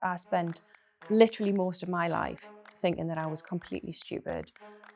I spent literally most of my life thinking that I was completely stupid.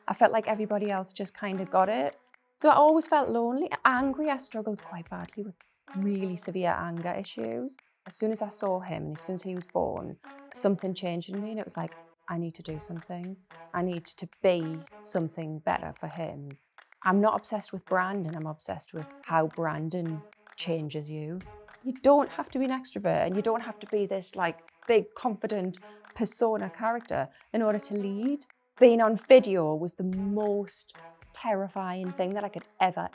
I felt like everybody else just kind of got it. So I always felt lonely, angry. I struggled quite badly with really severe anger issues. As soon as I saw him and as soon as he was born, something changed in me and it was like, I need to do something. I need to be something better for him. I'm not obsessed with branding, I'm obsessed with how branding changes you. You don't have to be an extrovert and you don't have to be this like big, confident persona character in order to lead. Being on video was the most terrifying thing that I could ever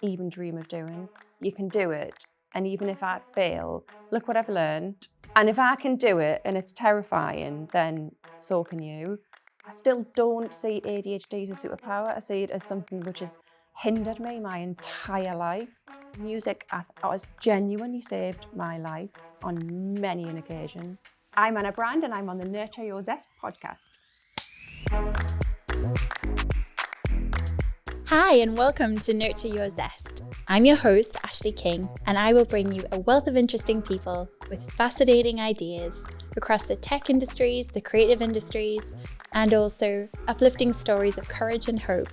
even dream of doing. You can do it. And even if I fail, look what I've learned. And if I can do it and it's terrifying, then so can you. I still don't see ADHD as a superpower. I see it as something which has hindered me my entire life. Music has genuinely saved my life on many an occasion. I'm Anna Brand and I'm on the Nurture Your Zest podcast. Hi and welcome to Nurture Your Zest. I'm your host, Ashleigh King, and I will bring you a wealth of interesting people with fascinating ideas across the tech industries, the creative industries, and also uplifting stories of courage and hope.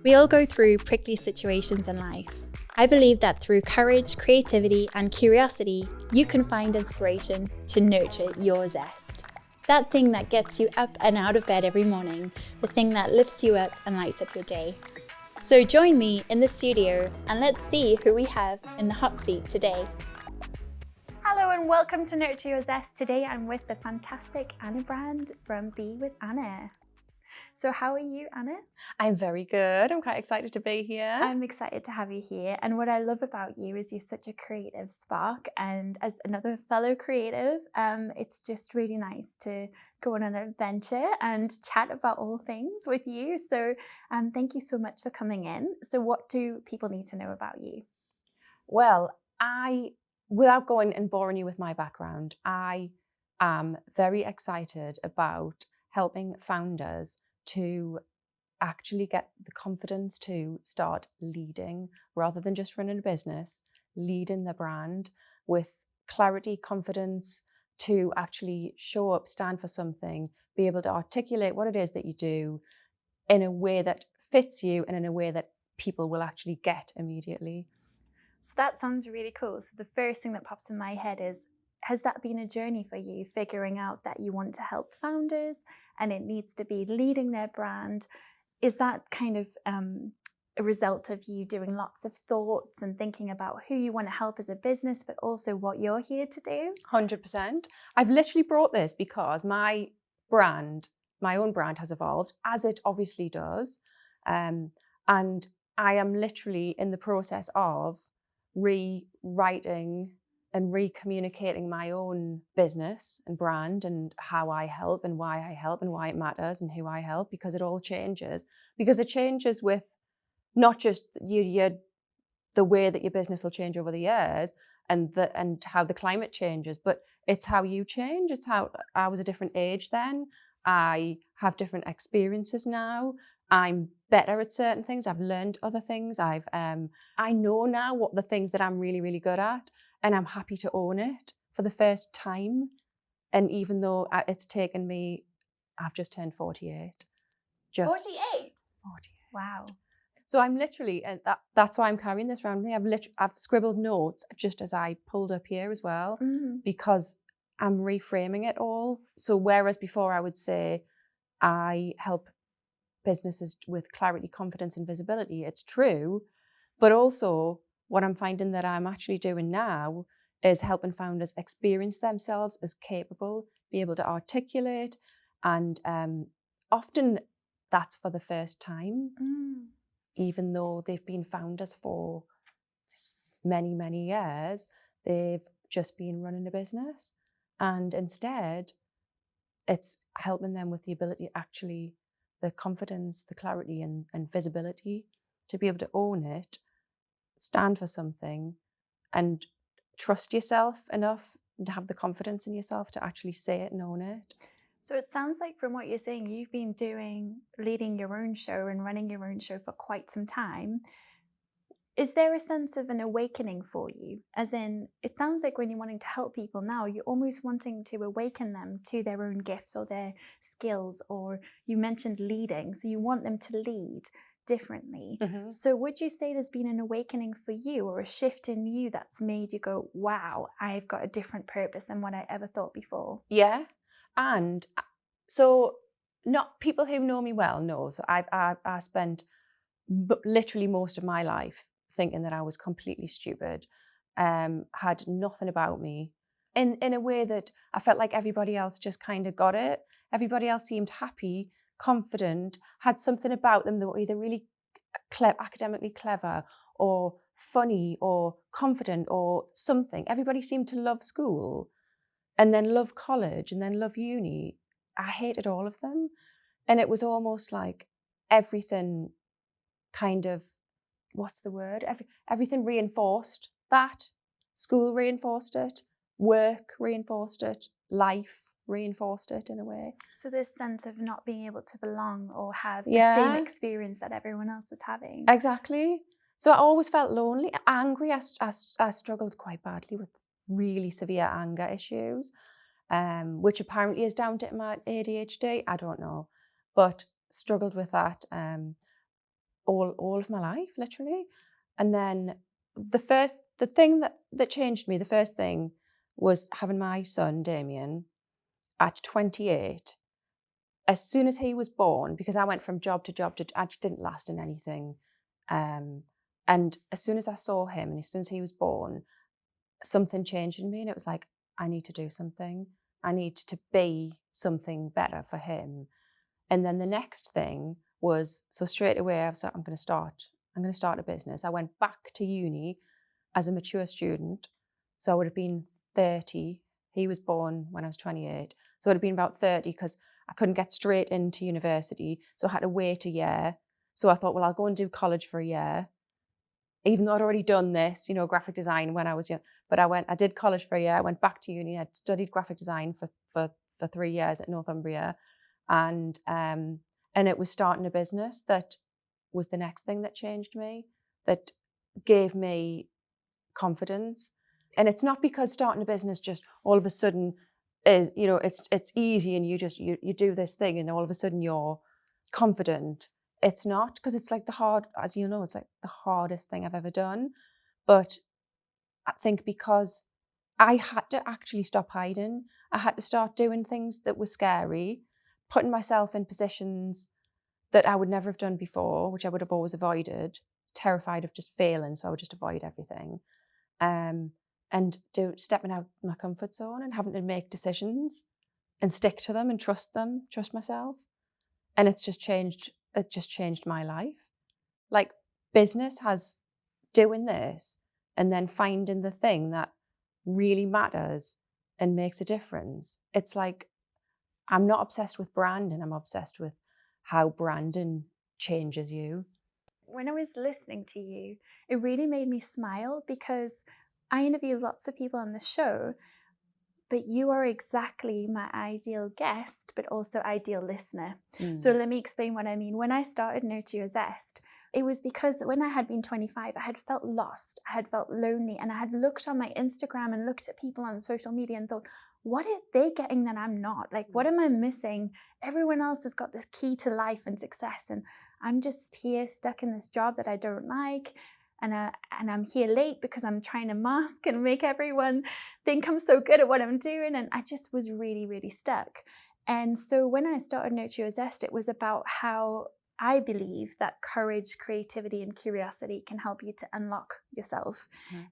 We all go through prickly situations in life. I believe that through courage, creativity, and curiosity, you can find inspiration to nurture your zest. That thing that gets you up and out of bed every morning, the thing that lifts you up and lights up your day. So join me in the studio and let's see who we have in the hot seat today. Hello and welcome to Nurture Your Zest. Today I'm with the fantastic Anna Brand from Be With Anna. So how are you, Anna? I'm very good. I'm quite excited to be here. I'm excited to have you here. And what I love about you is you're such a creative spark. And as another fellow creative, it's just really nice to go on an adventure and chat about all things with you. So thank you so much for coming in. So what do people need to know about you? Well, without going and boring you with my background, I am very excited about helping founders to actually get the confidence to start leading rather than just running a business, leading the brand with clarity, confidence, to actually show up, stand for something, be able to articulate what it is that you do in a way that fits you and in a way that people will actually get immediately. So that sounds really cool. So the first thing that pops in my head is, has that been a journey for you, figuring out that you want to help founders and it needs to be leading their brand? Is that kind of a result of you doing lots of thoughts and thinking about who you want to help as a business, but also what you're here to do? 100%. I've literally brought this because my own brand has evolved, as it obviously does. And I am literally in the process of rewriting and recommunicating my own business and brand and how I help and why it matters and who I help, because it all changes. Because it changes with not just the way that your business will change over the years and how the climate changes, but it's how you change. It's how I was a different age then. I have different experiences now. I'm better at certain things. I've learned other things. I know now what the things that I'm really, really good at, and I'm happy to own it for the first time. And even though it's taken me, I've just turned 48. 48? 48. Wow. So I'm literally, that's why I'm carrying this around with me. I've scribbled notes just as I pulled up here as well, because I'm reframing it all. So whereas before I would say I help businesses with clarity, confidence, and visibility, it's true. But also what I'm finding that I'm actually doing now is helping founders experience themselves as capable, be able to articulate, and often that's for the first time. Even though they've been founders for many, many years, they've just been running a business. And instead, it's helping them with the ability, actually, the confidence, the clarity and visibility to be able to own it, stand for something, and trust yourself enough and to have the confidence in yourself to actually say it and own it. So it sounds like from what you're saying, you've been leading your own show and running your own show for quite some time. Is there a sense of an awakening for you? As in, it sounds like when you're wanting to help people now, you're almost wanting to awaken them to their own gifts or their skills, or you mentioned leading, so you want them to lead differently. Mm-hmm. So would you say there's been an awakening for you, or a shift in you that's made you go, wow, I've got a different purpose than what I ever thought before? Yeah. And so not people who know me well know. So I spent literally most of my life thinking that I was completely stupid, had nothing about me in a way that I felt like everybody else just kind of got it. Everybody else seemed happy, confident, had something about them that were either really academically clever or funny or confident or something. Everybody seemed to love school and then love college and then love uni. I hated all of them. And it was almost like everything kind of, what's the word? Everything reinforced that. School reinforced it, work reinforced it, life reinforced it in a way. So this sense of not being able to belong or have the Yeah. same experience that everyone else was having. Exactly. So I always felt lonely, angry. I struggled quite badly with really severe anger issues, which apparently is down to my ADHD. I don't know, but struggled with that all of my life, literally. And then the thing that changed me, the first thing was having my son, Damien, at 28. As soon as he was born, because I went from job to job, I didn't last in anything. And as soon as I saw him and as soon as he was born, something changed in me. And it was like, I need to do something. I need to be something better for him. And then the next thing was, so straight away I was like, I'm going to start a business. I went back to uni as a mature student. So I would have been 30. He was born when I was 28. So it would have been about 30 because I couldn't get straight into university. So I had to wait a year. So I thought, well, I'll go and do college for a year. Even though I'd already done this, graphic design when I was young. But I did college for a year. I went back to uni. I studied graphic design for 3 years at Northumbria. And it was starting a business that was the next thing that changed me, that gave me confidence. And it's not because starting a business just all of a sudden is, it's easy and you do this thing and all of a sudden you're confident. It's not, because it's like as you know, it's like the hardest thing I've ever done. But I think because I had to actually stop hiding, I had to start doing things that were scary, putting myself in positions that I would never have done before, which I would have always avoided, terrified of just failing, so I would just avoid everything. And stepping out my comfort zone and having to make decisions and stick to them and trust myself. And it just changed my life. Like business has doing this and then finding the thing that really matters and makes a difference. It's like, I'm not obsessed with branding, I'm obsessed with how branding changes you. When I was listening to you, it really made me smile because I interview lots of people on the show, but you are exactly my ideal guest, but also ideal listener. So let me explain what I mean. When I started Nurture Your Zest, it was because when I had been 25, I had felt lost, I had felt lonely, and I had looked on my Instagram and looked at people on social media and thought, what are they getting that I'm not? Like, what am I missing? Everyone else has got this key to life and success, and I'm just here stuck in this job that I don't like. And I'm here late because I'm trying to mask and make everyone think I'm so good at what I'm doing. And I just was really, really stuck. And so when I started Nurture Your Zest, it was about how I believe that courage, creativity, and curiosity can help you to unlock yourself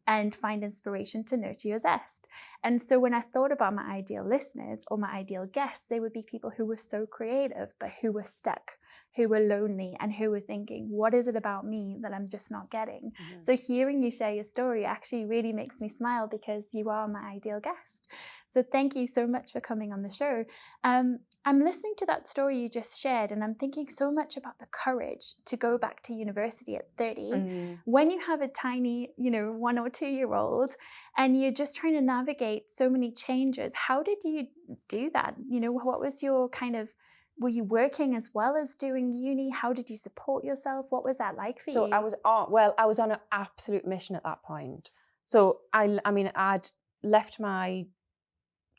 and find inspiration to nurture your zest. And so when I thought about my ideal listeners or my ideal guests, they would be people who were so creative, but who were stuck, who were lonely, and who were thinking, what is it about me that I'm just not getting? So hearing you share your story actually really makes me smile because you are my ideal guest. So thank you so much for coming on the show. I'm listening to that story you just shared, and I'm thinking so much about the courage to go back to university at 30 when you have a tiny, 1 or 2 year old, and you're just trying to navigate so many changes. How did you do that? What was your kind of were you working as well as doing uni? How did you support yourself? What was that like for you? So I was on an absolute mission at that point. So I mean, I'd left my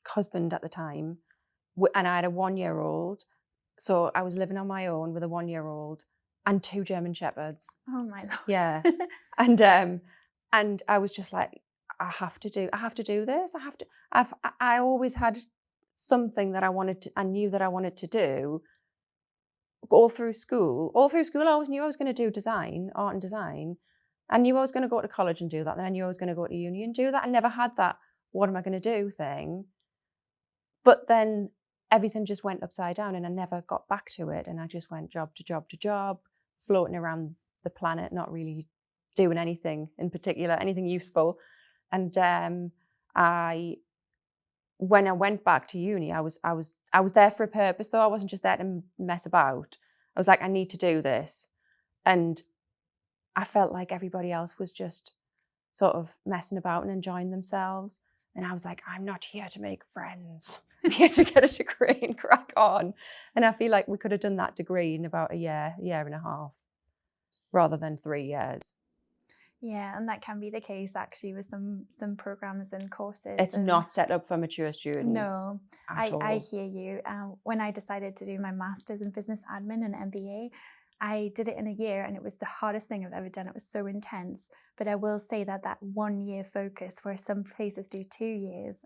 husband at the time, and I had a 1-year-old. So I was living on my own with a 1-year-old and 2 German shepherds. Oh my Lord. Yeah, and I was just like, I have to do this. I always had something that I knew that I wanted to do. All through school, I always knew I was going to do art and design. I knew I was going to go to college and do that. Then I knew I was going to go to uni and do that. I never had that, what am I going to do thing. But then everything just went upside down and I never got back to it. And I just went job to job to job, floating around the planet, not really doing anything in particular, anything useful. And when I went back to uni, I was there for a purpose, though. I wasn't just there to mess about. I was like, I need to do this. And I felt like everybody else was just sort of messing about and enjoying themselves. And I was like, I'm not here to make friends. I'm here to get a degree and crack on. And I feel like we could have done that degree in about a year and a half, rather than 3 years. Yeah, and that can be the case actually with some programs and courses. It's not set up for mature students. No, at all. I hear you. When I decided to do my master's in business admin and MBA, I did it in a year and it was the hardest thing I've ever done. It was so intense. But I will say that 1 year focus, where some places do 2 years,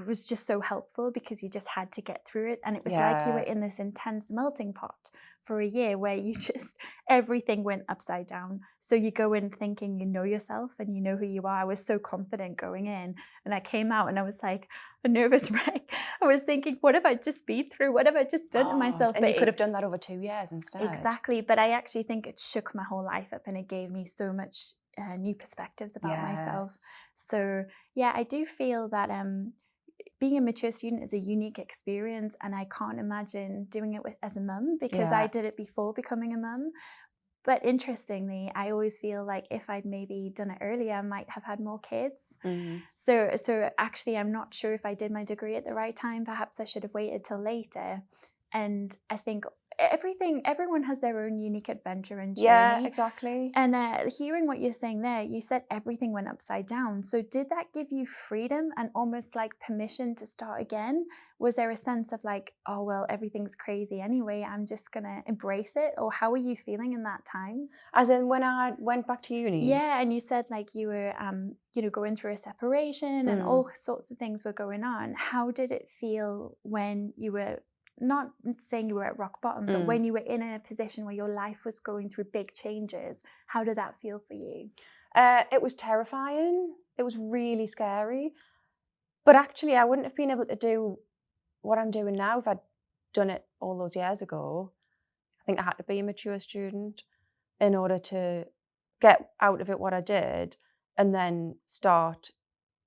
was just so helpful because you just had to get through it. And it was like you were in this intense melting pot for a year where you just, everything went upside down. So you go in thinking you know yourself and you know who you are. I was so confident going in, and I came out and I was like a nervous wreck. I was thinking, what have I just been through? What have I just done to myself? And you could have done that over 2 years instead. Exactly. But I actually think it shook my whole life up and it gave me so much new perspectives about myself. So yeah, I do feel that being a mature student is a unique experience, and I can't imagine doing it as a mum, because I did it before becoming a mum. But interestingly, I always feel like if I'd maybe done it earlier, I might have had more kids. So actually, I'm not sure if I did my degree at the right time. Perhaps I should have waited till later. And I think everyone has their own unique adventure and journey. Yeah, exactly. And hearing what you're saying there, you said everything went upside down. So did that give you freedom and almost like permission to start again? Was there a sense of like, oh, well, everything's crazy anyway, I'm just going to embrace it? Or how were you feeling in that time? As in when I went back to uni? Yeah, and you said like you were, going through a separation and all sorts of things were going on. How did it feel when you were, not saying you were at rock bottom, but when you were in a position where your life was going through big changes? How did that feel for you? It was terrifying. It was really scary. But actually, I wouldn't have been able to do what I'm doing now if I'd done it all those years ago. I think I had to be a mature student in order to get out of it what I did and then start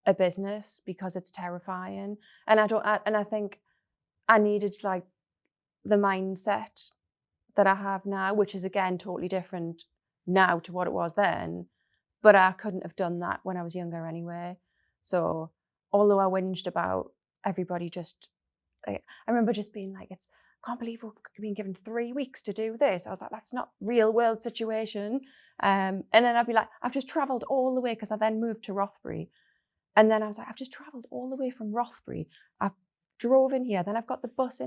a business, because it's terrifying. And I think I needed like the mindset that I have now, which is again totally different now to what it was then. But I couldn't have done that when I was younger anyway. So although I whinged about everybody I remember just being like, I can't believe we've been given 3 weeks to do this. I was like, that's not real world situation. And then I'd be like, I've just travelled all the way, because I then moved to Rothbury. And then I was like, I've just travelled all the way from Rothbury. I've drove in here, then I've got the bus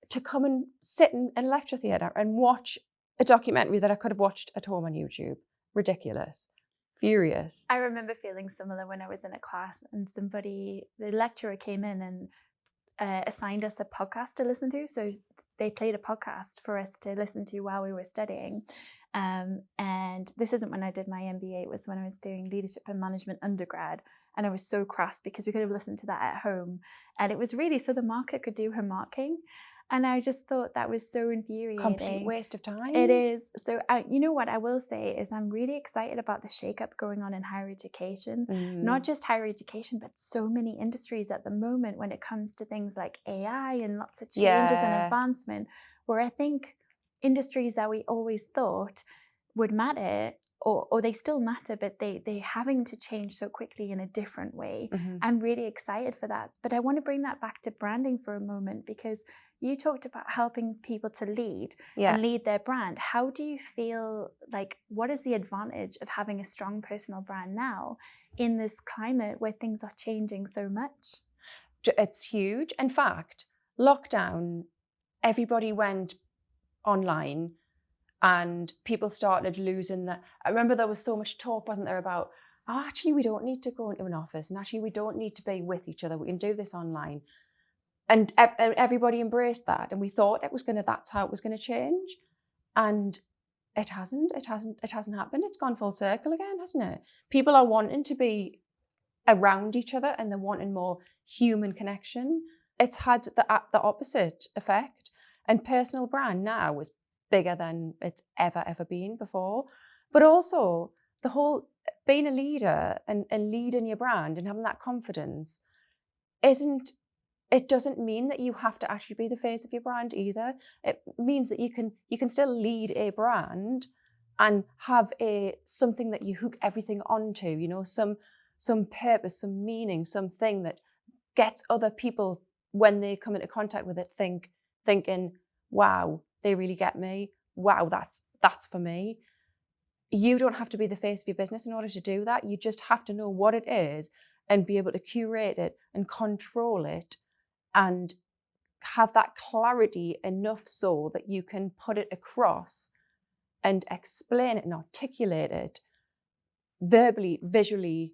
to come and sit in a lecture theatre and watch a documentary that I could have watched at home on YouTube. Ridiculous. Furious. I remember feeling similar when I was in a class and the lecturer came in and assigned us a podcast to listen to. So they played a podcast for us to listen to while we were studying. And this isn't when I did my MBA, it was when I was doing leadership and management undergrad. And I was so cross because we could have listened to that at home. And it was really so the marker could do her marking. And I just thought that was so infuriating. Complete waste of time. It is. So you know what I will say is I'm really excited about the shakeup going on in higher education. Not just higher education, but so many industries at the moment when it comes to things like AI and lots of changes and advancement, where I think industries that we always thought would matter or they still matter, but they're having to change so quickly in a different way. I'm really excited for that. But I want to bring that back to branding for a moment, because you talked about helping people to lead and lead their brand. How do you feel like, what is the advantage of having a strong personal brand now in this climate where things are changing so much? It's huge. In fact, lockdown, everybody went online and people started losing I remember there was so much talk, wasn't there, about, oh, actually, we don't need to go into an office, and actually we don't need to be with each other. We can do this online. And everybody embraced that. And we thought that's how it was going to change. And it hasn't happened. It's gone full circle again, hasn't it? People are wanting to be around each other and they're wanting more human connection. It's had the opposite effect. And personal brand now is bigger than it's ever been before. But also the whole being a leader and leading your brand and having that confidence it doesn't mean that you have to actually be the face of your brand either. It means that you can still lead a brand and have something that you hook everything onto, you know, some purpose, some meaning, something that gets other people, when they come into contact with it, thinking, wow, they really get me. Wow, that's for me. You don't have to be the face of your business in order to do that. You just have to know what it is and be able to curate it and control it and have that clarity enough so that you can put it across and explain it and articulate it verbally, visually,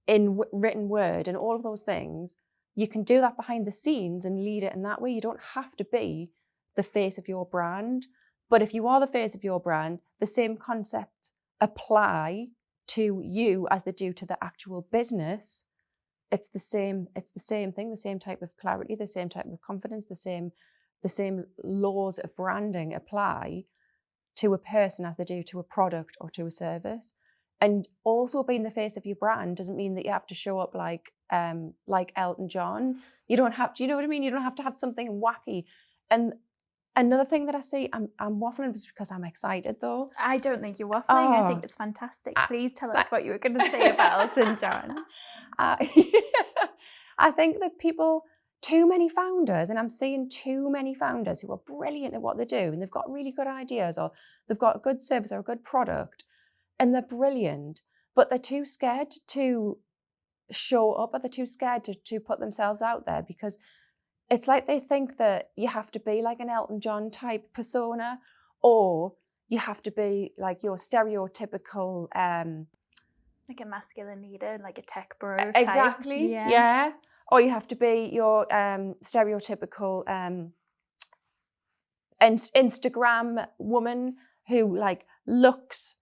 in written word, and all of those things. You can do that behind the scenes and lead it in that way. You don't have to be the face of your brand. But if you are the face of your brand, the same concepts apply to you as they do to the actual business. It's the same thing, the same type of clarity, the same type of confidence, the same laws of branding apply to a person as they do to a product or to a service. And also being the face of your brand doesn't mean that you have to show up like Elton John. You don't have, do you know what I mean? You don't have to have something wacky. And another thing that I see, I'm waffling because I'm excited though. I don't think you're waffling. I think it's fantastic. Please tell us what you were going to say about Elton John. I think that too many founders, and I'm seeing too many founders who are brilliant at what they do, and they've got really good ideas, or they've got a good service or a good product, and they're brilliant, but they're too scared to show up, or they're too scared to put themselves out there, because it's like they think that you have to be like an Elton John type persona, or you have to be like your stereotypical like a masculine leader, like a tech bro type. Exactly. Yeah. Or you have to be your stereotypical Instagram woman who like looks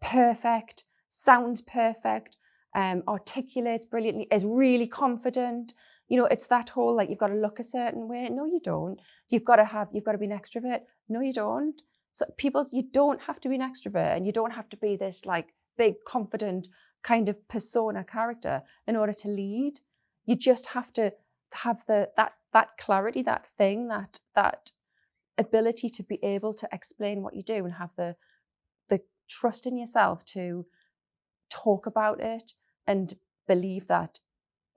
perfect, sounds perfect, articulates brilliantly, is really confident. You know, it's that whole like you've got to look a certain way. No, you don't. You've got to be an extrovert. No, you don't. So you don't have to be an extrovert, and you don't have to be this like big confident kind of persona character in order to lead. You just have to have that clarity, that thing, that ability to be able to explain what you do and have the trust in yourself to talk about it and believe that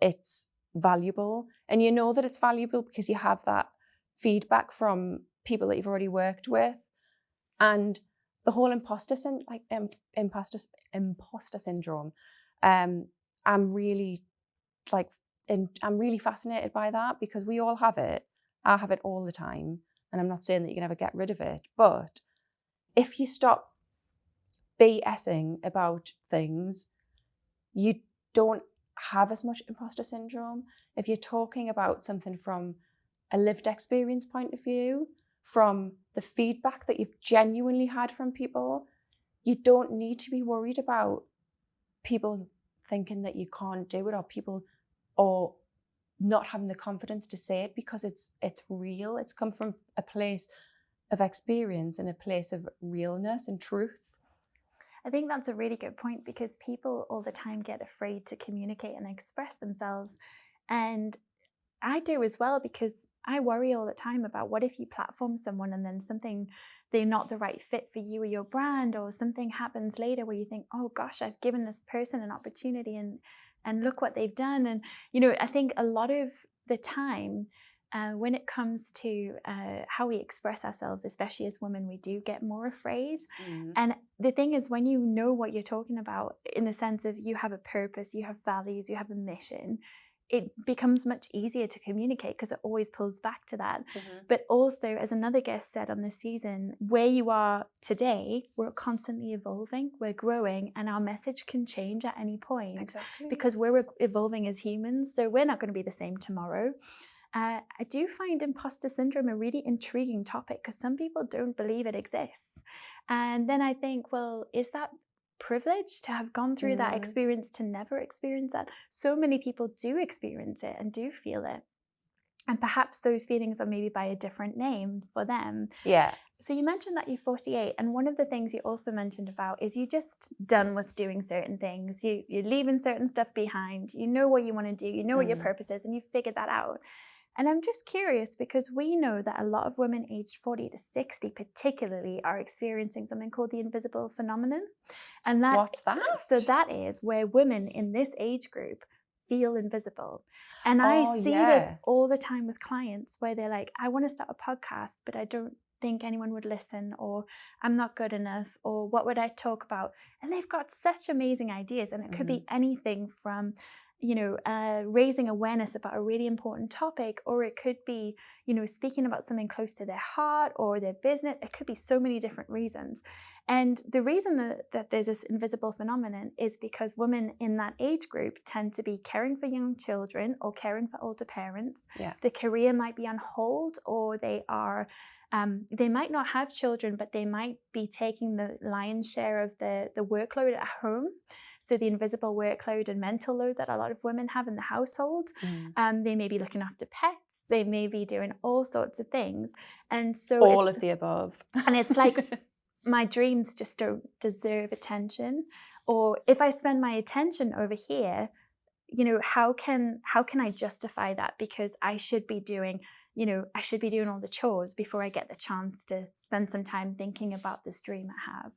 it's valuable. And you know that it's valuable because you have that feedback from people that you've already worked with. And the whole imposter syndrome, I'm really fascinated by that, because we all have it. I have it all the time, and I'm not saying that you can ever get rid of it. But if you stop BSing about things, you don't have as much imposter syndrome. If you're talking about something from a lived experience point of view, from the feedback that you've genuinely had from people, you don't need to be worried about people thinking that you can't do it, or not having the confidence to say it, because it's real. It's come from a place of experience and a place of realness and truth. I think that's a really good point, because people all the time get afraid to communicate and express themselves. And I do as well, because I worry all the time about what if you platform someone and then they're not the right fit for you or your brand, or something happens later where you think, oh gosh, I've given this person an opportunity and look what they've done. And, I think a lot of the time, when it comes to how we express ourselves, especially as women, we do get more afraid. And the thing is, when you know what you're talking about, in the sense of you have a purpose, you have values, you have a mission, it becomes much easier to communicate, because it always pulls back to that. But also, as another guest said on this season, where you are today, we're constantly evolving, we're growing, and our message can change at any point. Exactly. Because we're evolving as humans, so we're not going to be the same tomorrow. I do find imposter syndrome a really intriguing topic, because some people don't believe it exists. And then I think, well, is that privilege to have gone through that experience to never experience that? So many people do experience it and do feel it. And perhaps those feelings are maybe by a different name for them. Yeah. So you mentioned that you're 48, and one of the things you also mentioned about is you're just done with doing certain things. You're leaving certain stuff behind. You know what you want to do. You know what your purpose is, and you figured that out. And I'm just curious, because we know that a lot of women aged 40 to 60 particularly are experiencing something called the invisible phenomenon. And What's that? So that is where women in this age group feel invisible. And I see this all the time with clients, where they're like, I want to start a podcast, but I don't think anyone would listen, or I'm not good enough, or what would I talk about? And they've got such amazing ideas, and it could be anything from raising awareness about a really important topic, or it could be, speaking about something close to their heart or their business. It could be so many different reasons. And the reason that there's this invisible phenomenon is because women in that age group tend to be caring for young children or caring for older parents. Yeah. The career might be on hold, or they might not have children, but they might be taking the lion's share of the workload at home. So the invisible workload and mental load that a lot of women have in the household. They may be looking after pets. They may be doing all sorts of things. And so all of the above. And it's like, my dreams just don't deserve attention. Or if I spend my attention over here, how can I justify that? Because I should be doing all the chores before I get the chance to spend some time thinking about this dream I have.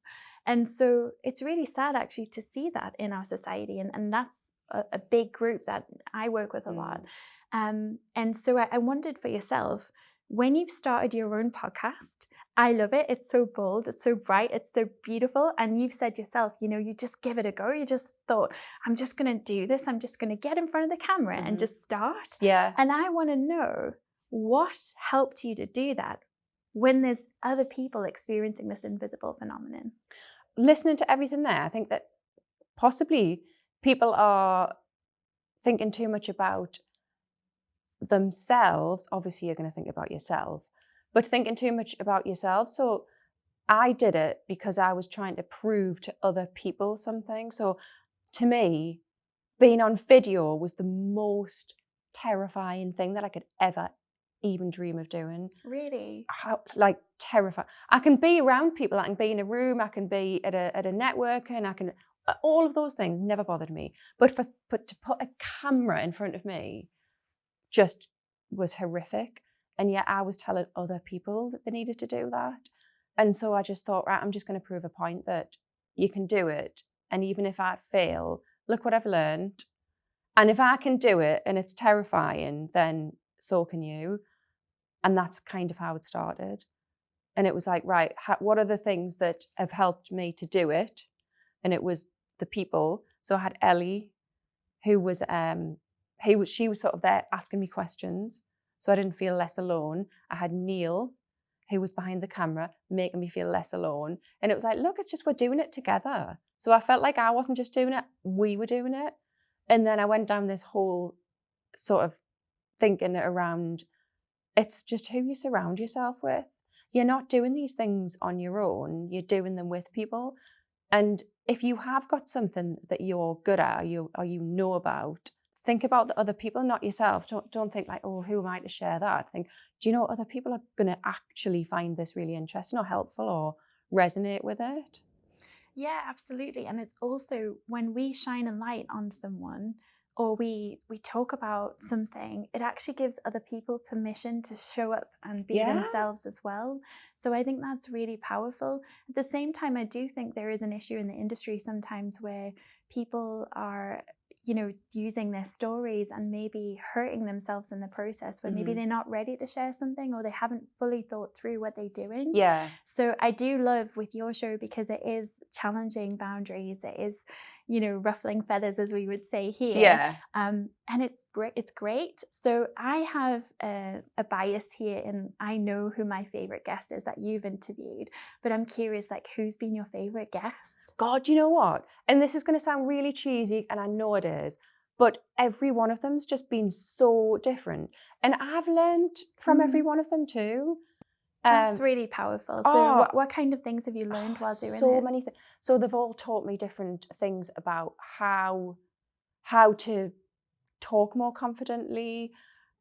And so it's really sad, actually, to see that in our society. And that's a big group that I work with a lot. And so I wondered for yourself, when you've started your own podcast, I love it. It's so bold, it's so bright, it's so beautiful. And you've said yourself, you just give it a go. You just thought, I'm just going to do this. I'm just going to get in front of the camera and just start. Yeah. And I want to know, what helped you to do that when there's other people experiencing this invisible phenomenon? Listening to everything there, I think that possibly people are thinking too much about themselves. Obviously, you're going to think about yourself, but thinking too much about yourself. So I did it because I was trying to prove to other people something. So to me, being on video was the most terrifying thing that I could ever even dream of doing. Really? Terrifying. I can be around people, I can be in a room, I can be at a networking, I can, all of those things never bothered me. But to put a camera in front of me just was horrific. And yet I was telling other people that they needed to do that. And so I just thought, right, I'm just going to prove a point that you can do it. And even if I fail, look what I've learned. And if I can do it and it's terrifying, then so can you. And that's kind of how it started. And it was like, right, what are the things that have helped me to do it? And it was the people. So I had Ellie, who was, she was sort of there asking me questions, so I didn't feel less alone. I had Neil, who was behind the camera, making me feel less alone. And it was like, look, it's just, we're doing it together. So I felt like I wasn't just doing it, we were doing it. And then I went down this whole sort of thinking around, it's just who you surround yourself with. You're not doing these things on your own, you're doing them with people. And if you have got something that you're good at or you know about, think about the other people, not yourself. Don't think like, oh, who am I to share that? Think, do you know other people are going to actually find this really interesting or helpful or resonate with it? Yeah, absolutely. And it's also when we shine a light on someone, or we talk about something, it actually gives other people permission to show up and be themselves as well. So I think that's really powerful. At the same time, I do think there is an issue in the industry sometimes where people are, you know, using their stories and maybe hurting themselves in the process, where maybe they're not ready to share something, or they haven't fully thought through what they're doing. Yeah. So I do love with your show, because it is challenging boundaries. It is, you know, ruffling feathers, as we would say here. Yeah. And it's great. It's great. So I have a bias here, and I know who my favorite guest is that you've interviewed, but I'm curious, like, who's been your favorite guest? God, you know what? And this is going to sound really cheesy, and I know it is, but every one of them's just been so different. And I've learned from every one of them too. That's really powerful. So what kind of things have you learned while doing it? So many things. So they've all taught me different things about how to talk more confidently,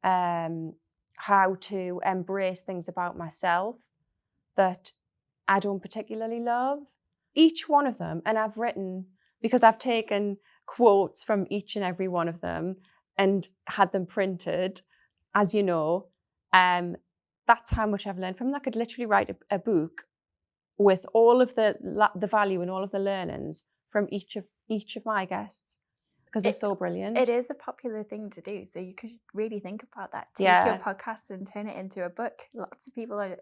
how to embrace things about myself that I don't particularly love. Each one of them, and I've written, because I've taken quotes from each and every one of them and had them printed, as you know, that's how much I've learned from them. I could literally write a book with all of the value and all of the learnings from each of my guests, because they're so brilliant. It is a popular thing to do, so you could really think about that. Take your podcast and turn it into a book. Lots of people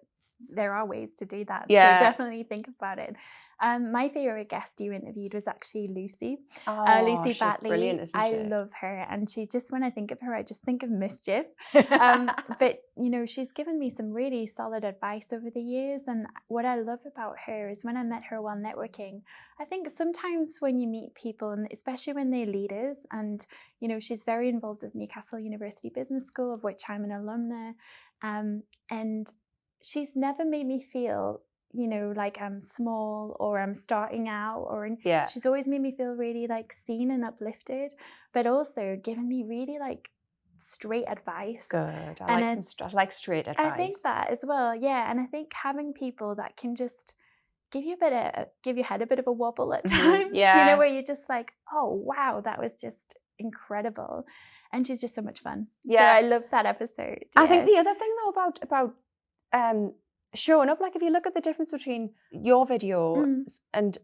there are ways to do that. Yeah. So definitely think about it. My favorite guest you interviewed was actually Lucy. Lucy she's Batley. Brilliant, isn't she? I love her, and she just, when I think of her, I just think of mischief. But you know, she's given me some really solid advice over the years, and what I love about her is when I met her while networking, I think sometimes when you meet people, and especially when they're leaders, and you know, she's very involved with Newcastle University Business School, of which I'm an alumna, and she's never made me feel, you know, like I'm small or I'm starting out, she's always made me feel really like seen and uplifted, but also given me really like straight advice. Good. I like straight advice. I think that as well. Yeah. And I think having people that can just give your head a bit of a wobble at times, you know, where you're just like, oh, wow, that was just incredible. And she's just so much fun. Yeah. So I love that episode. I think the other thing though about showing up, like if you look at the difference between your videos and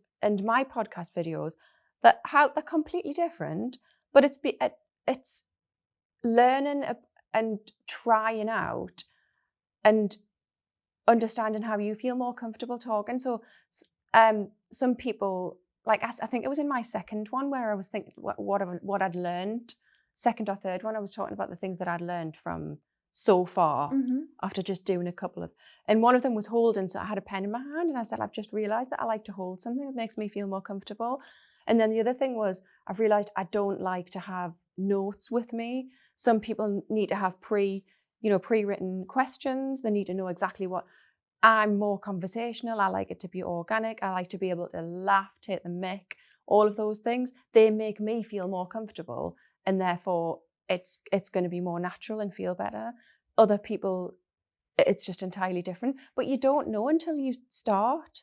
my podcast videos, that how they're completely different, but it's learning and trying out and understanding how you feel more comfortable talking. So some people, like I think it was in my second one where I was thinking what I'd learned, second or third one, I was talking about the things that I'd learned from so far after just doing a couple of, and one of them was holding, so I had a pen in my hand and I said, I've just realized that I like to hold something that makes me feel more comfortable. And then the other thing was, I've realized I don't like to have notes with me. Some people need to have pre-written questions. They need to know exactly what. I'm more conversational. I like it to be organic. I like to be able to laugh, take the mick, all of those things. They make me feel more comfortable, and therefore it's going to be more natural and feel better. Other people, it's just entirely different. But you don't know until you start,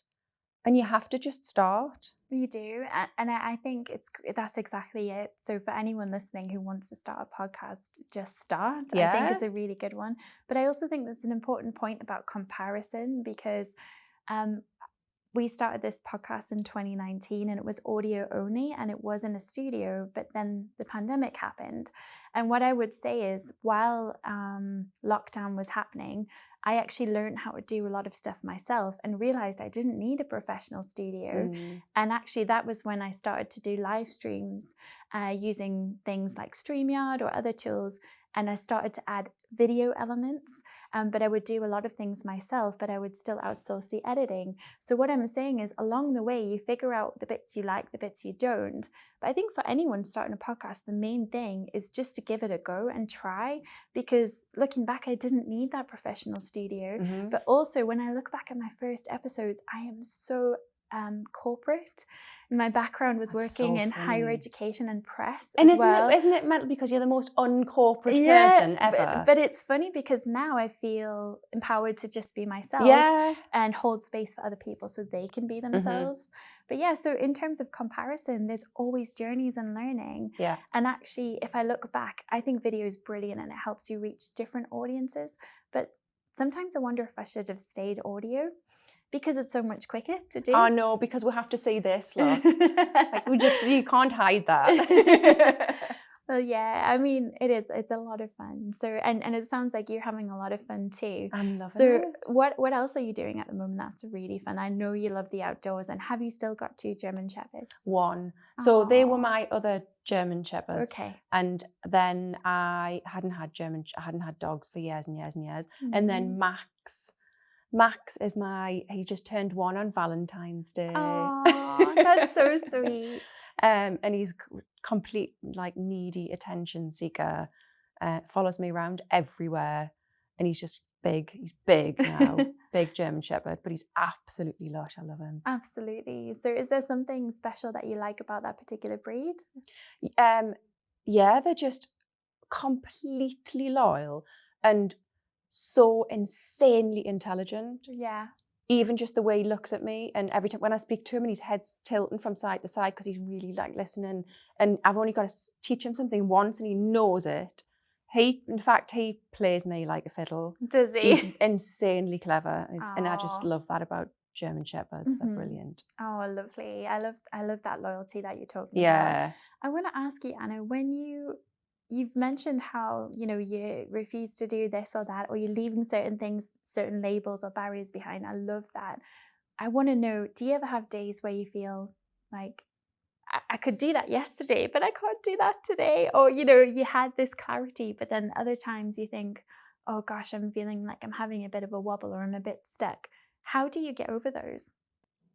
and you have to just start. You do, and I think that's exactly it. So for anyone listening who wants to start a podcast, just start. I think is a really good one. But I also think there's an important point about comparison, because we started this podcast in 2019 and it was audio only and it was in a studio, but then the pandemic happened. And what I would say is, while lockdown was happening, I actually learned how to do a lot of stuff myself and realized I didn't need a professional studio. And actually that was when I started to do live streams using things like StreamYard or other tools. And I started to add video elements, but I would do a lot of things myself, but I would still outsource the editing. So what I'm saying is, along the way, you figure out the bits you like, the bits you don't. But I think for anyone starting a podcast, the main thing is just to give it a go and try, because looking back, I didn't need that professional studio. But also when I look back at my first episodes, I am so corporate. My background was That's working so in higher funny. education and press And as well. isn't it mental because you're the most uncorporate Yeah, person ever? but it's funny because now I feel empowered to just be myself Yeah. and hold space for other people so they can be themselves. But yeah, so in terms of comparison, there's always journeys and learning. Yeah. And actually, if I look back, I think video is brilliant and it helps you reach different audiences. But sometimes I wonder if I should have stayed audio because it's so much quicker to do. Oh no, because we have to see this, look. Like you can't hide that. Well, yeah, I mean, it's a lot of fun. So, and it sounds like you're having a lot of fun too. I'm loving So it. what else are you doing at the moment that's really fun? I know you love the outdoors, and have you still got 2 German Shepherds? One. So they were Aw. my other German Shepherds. Okay. And then I hadn't had dogs for years and years and years. And then Max is he just turned 1 on Valentine's Day. Oh, that's so sweet. And he's complete like needy attention seeker, follows me around everywhere, and he's just big. He's big now, big German Shepherd, but he's absolutely lush. I love him. Absolutely. So is there something special that you like about that particular breed? Yeah, they're just completely loyal and so insanely intelligent. Yeah. Even just the way he looks at me, and every time when I speak to him and his head's tilting from side to side because he's really like listening, and I've only got to teach him something once and he knows it. In fact, he plays me like a fiddle. Does he? He's insanely clever, and I just Aw. love that about German Shepherds. They're brilliant. Oh, lovely. I love that loyalty that you're talking about. Yeah. I want to ask you, Anna, when you've mentioned how, you refuse to do this or that, or you're leaving certain things, certain labels or barriers behind. I love that. I want to know, do you ever have days where you feel like, I could do that yesterday, but I can't do that today? Or, you had this clarity, but then other times you think, oh gosh, I'm feeling like I'm having a bit of a wobble or I'm a bit stuck. How do you get over those?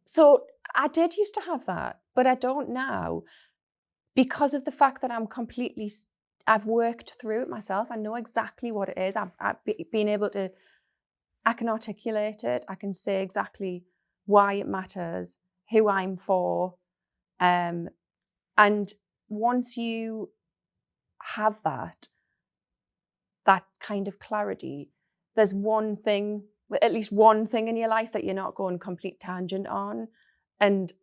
So I did used to have that, but I don't now because of the fact that I've worked through it myself. I know exactly what it is. I've been able to, I can articulate it. I can say exactly why it matters, who I'm for. And once you have that kind of clarity, there's at least one thing in your life that you're not going complete tangent on. And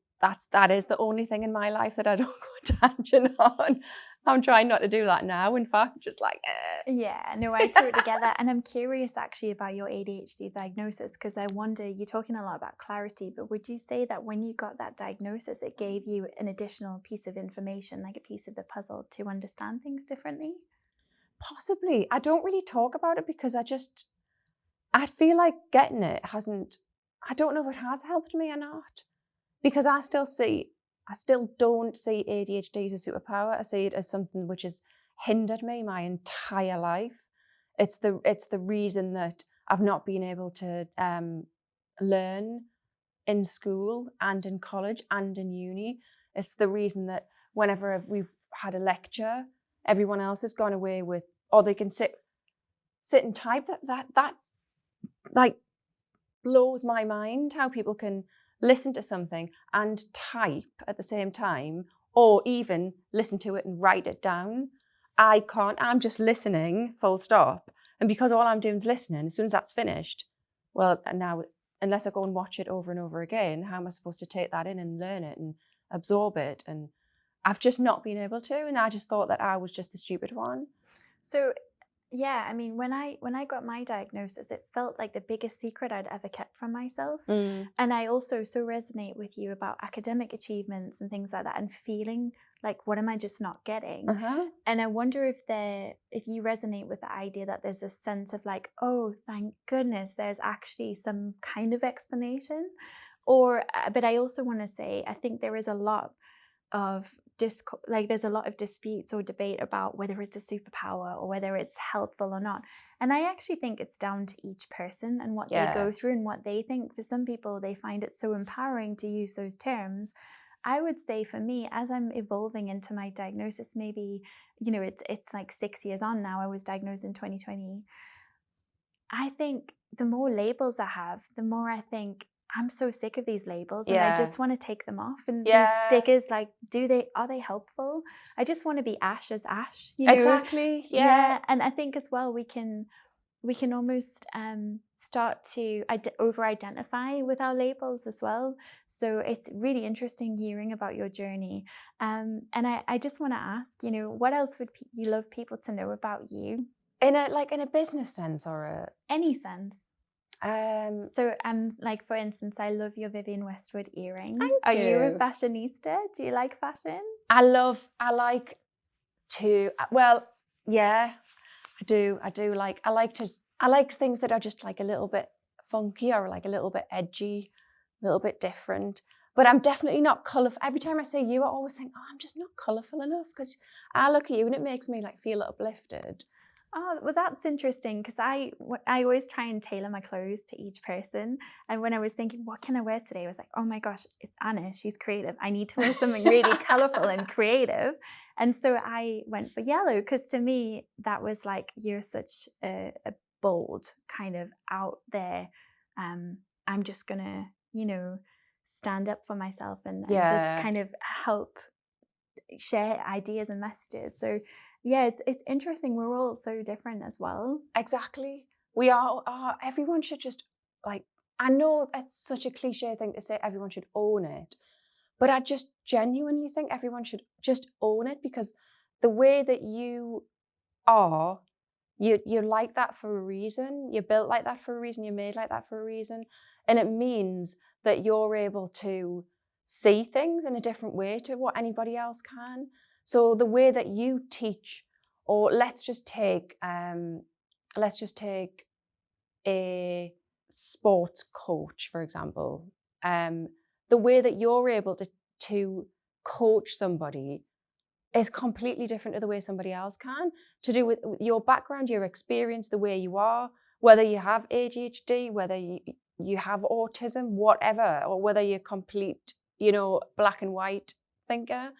that is the only thing in my life that I don't go tangent on. I'm trying not to do that now. In fact, just like, Yeah, no, I totally get that. And I'm curious actually about your ADHD diagnosis, because I wonder, you're talking a lot about clarity, but would you say that when you got that diagnosis, it gave you an additional piece of information, like a piece of the puzzle to understand things differently? Possibly. I don't really talk about it because I feel like getting it I don't know if it has helped me or not. Because I still don't see ADHD as a superpower. I see it as something which has hindered me my entire life. It's the reason that I've not been able to learn in school and in college and in uni. It's the reason that whenever we've had a lecture, everyone else has gone away with, or they can sit and type. That like blows my mind how people can listen to something and type at the same time, or even listen to it and write it down. I can't. I'm just listening, full stop. And because all I'm doing is listening, as soon as that's finished, well, now, unless I go and watch it over and over again, how am I supposed to take that in and learn it and absorb it? And I've just not been able to. And I just thought that I was just the stupid one. So yeah, I mean, when I got my diagnosis, it felt like the biggest secret I'd ever kept from myself. And I also so resonate with you about academic achievements and things like that, and feeling like, what am I just not getting? And I wonder if you resonate with the idea that there's a sense of like, oh, thank goodness, there's actually some kind of explanation. But I also want to say, I think there is a lot of there's a lot of disputes or debate about whether it's a superpower or whether it's helpful or not. And I actually think it's down to each person and what they go through and what they think. For some people, they find it so empowering to use those terms. I would say for me, as I'm evolving into my diagnosis, maybe, it's like 6 years on now. I was diagnosed in 2020. I think the more labels I have, the more I think I'm so sick of these labels and Yeah. I just want to take them off. And Yeah. these stickers, like, are they helpful? I just want to be Ash as Ash, you know? Exactly. Yeah. And I think as well, we can almost start to over-identify with our labels as well. So it's really interesting hearing about your journey. And I just want to ask, you know, what else would you love people to know about you? In a business sense or Any sense. So like, for instance, I love your Vivienne Westwood earrings. Thank Are you a you. fashionista? Do you like fashion? I like to, well, yeah, I do I like things that are just like a little bit funky or like a little bit edgy, a little bit different. But I'm definitely not colourful. Every time I say you, I always think, oh, I'm just not colourful enough, because I look at you and it makes me like feel uplifted. Oh, well, that's interesting, because I always try and tailor my clothes to each person. And when I was thinking, what can I wear today? I was like, oh my gosh, it's Anna. She's creative. I need to wear something really colourful and creative. And so I went for yellow, because to me, that was like, you're such a bold kind of out there. I'm just going to, you know, stand up for myself and just kind of help share ideas and messages. So yeah, it's interesting. We're all so different as well. Exactly. We are. Everyone should just, like, I know that's such a cliche thing to say, everyone should own it, but I just genuinely think everyone should just own it, because the way that you are, you're like that for a reason. You're built like that for a reason. You're made like that for a reason. And it means that you're able to see things in a different way to what anybody else can. So the way that you teach, or let's just take a sports coach, for example. The way that you're able to coach somebody is completely different to the way somebody else can, to do with your background, your experience, the way you are, whether you have ADHD, whether you have autism, whatever, or whether you're complete, you know, black and white thinker,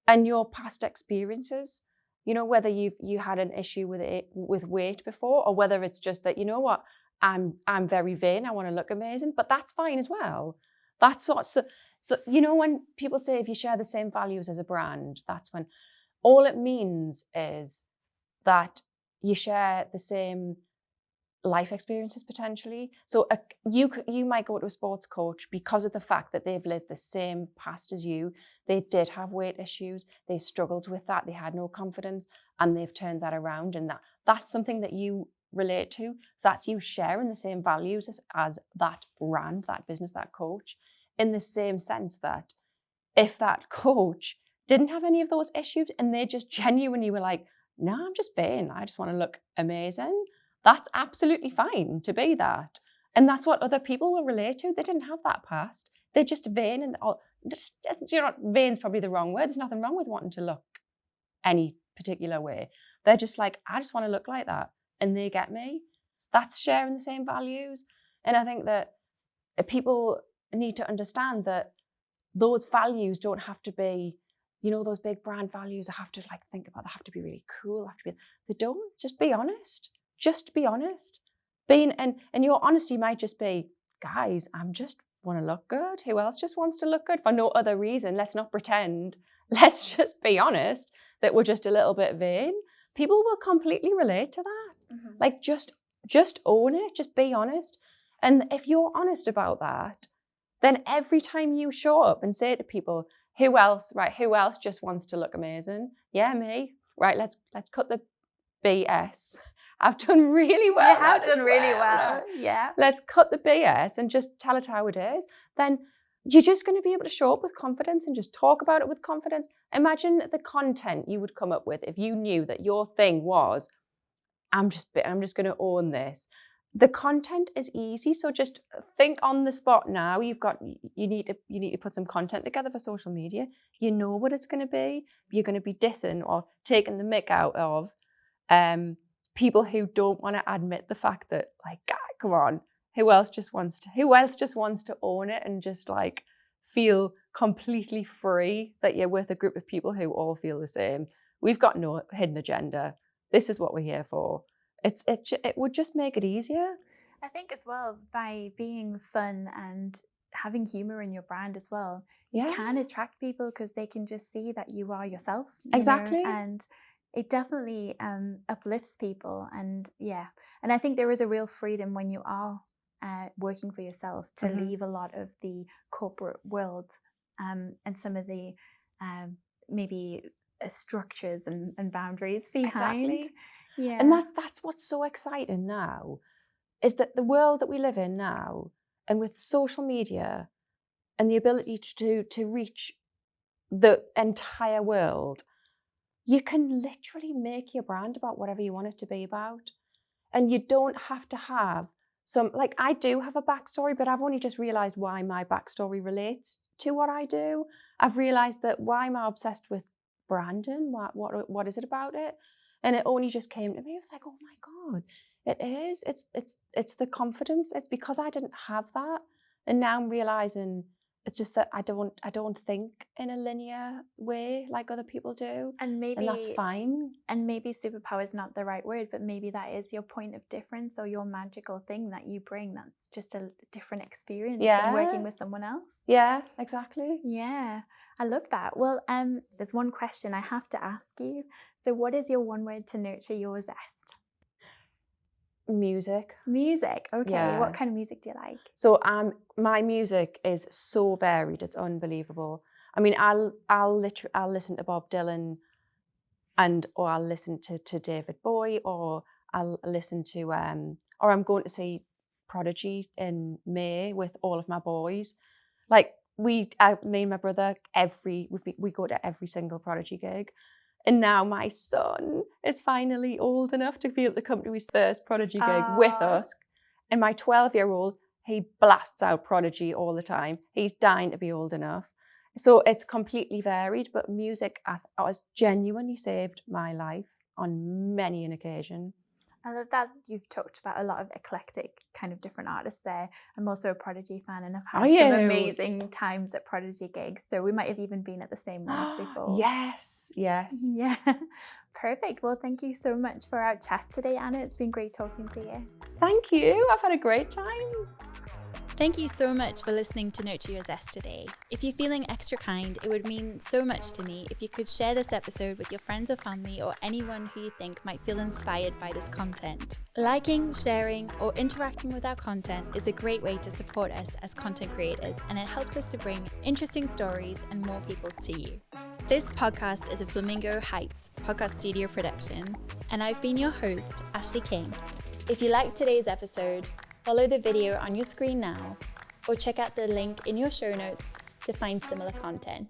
and your past experiences, you know, whether you had an issue with weight before, or whether it's just that, you know what, I'm very vain, I want to look amazing, but that's fine as well. That's what, so you know, when people say if you share the same values as a brand, that's when all it means is that you share the same life experiences potentially. So you might go to a sports coach because of the fact that they've lived the same past as you. They did have weight issues. They struggled with that. They had no confidence, and they've turned that around. And that's something that you relate to. So that's you sharing the same values as that brand, that business, that coach, in the same sense that if that coach didn't have any of those issues and they just genuinely were like, no, I'm just vain, I just want to look amazing, that's absolutely fine to be that. And that's what other people will relate to. They didn't have that past. They're just vain. And you know, vain's probably the wrong word. There's nothing wrong with wanting to look any particular way. They're just like, I just want to look like that. And they get me. That's sharing the same values. And I think that people need to understand that those values don't have to be, you know, those big brand values I have to like think about. They have to be really cool. They don't. Just be honest. Just be honest. And your honesty might just be, guys, I'm just want to look good. Who else just wants to look good for no other reason? Let's not pretend. Let's just be honest that we're just a little bit vain. People will completely relate to that. Mm-hmm. Like just own it. Just be honest. And if you're honest about that, then every time you show up and say to people, who else just wants to look amazing? Yeah, me. Right, let's cut the BS. I've done really well. You have done really well. Yeah. Let's cut the BS and just tell it how it is. Then you're just going to be able to show up with confidence and just talk about it with confidence. Imagine the content you would come up with if you knew that your thing was, I'm just going to own this. The content is easy, so just think on the spot now. You need to put some content together for social media. You know what it's going to be. You're going to be dissing or taking the mick out of people who don't want to admit the fact that, like, God, come on, who else just wants to own it and just like feel completely free that you're with a group of people who all feel the same. We've got no hidden agenda. This is what we're here for. It would just make it easier. I think as well, by being fun and having humor in your brand as well, you can attract people because they can just see that you are yourself. Exactly. And it definitely uplifts people. And and I think there is a real freedom when you are working for yourself to leave a lot of the corporate world and some of the maybe structures and boundaries behind. Exactly. Yeah. And that's what's so exciting now, is that the world that we live in now, and with social media and the ability to reach the entire world, you can literally make your brand about whatever you want it to be about. And you don't have to have some, like, I do have a backstory, but I've only just realized why my backstory relates to what I do. I've realized that why am I obsessed with branding? What is it about it? And it only just came to me. I was like, oh my God, it is. It's the confidence. It's because I didn't have that. And now I'm realizing it's just that I don't think in a linear way like other people do. And that's fine. And maybe superpower is not the right word, but maybe that is your point of difference or your magical thing that you bring. That's just a different experience than working with someone else. Yeah, exactly. Yeah, I love that. Well, there's one question I have to ask you. So what is your one word to nurture your zest? Music. Music. Okay. Yeah. What kind of music do you like? So my music is so varied. It's unbelievable. I mean, I'll listen to Bob Dylan, or I'll listen to David Bowie, or I'll listen to or I'm going to see Prodigy in May with all of my boys. Like me and my brother, we go to every single Prodigy gig. And now my son is finally old enough to be able to come to his first Prodigy gig with us. And my 12-year-old, he blasts out Prodigy all the time. He's dying to be old enough. So it's completely varied, but music has genuinely saved my life on many an occasion. I love that you've talked about a lot of eclectic kind of different artists there. I'm also a Prodigy fan and I've had some amazing times at Prodigy gigs. So we might have even been at the same ones before. Yes. Yeah. Perfect. Well, thank you so much for our chat today, Anna. It's been great talking to you. Thank you. I've had a great time. Thank you so much for listening to Nurture Your Zest today. If you're feeling extra kind, it would mean so much to me if you could share this episode with your friends or family or anyone who you think might feel inspired by this content. Liking, sharing, or interacting with our content is a great way to support us as content creators, and it helps us to bring interesting stories and more people to you. This podcast is a Flamingo Heights podcast studio production, and I've been your host, Ashleigh King. If you liked today's episode, follow the video on your screen now, or check out the link in your show notes to find similar content.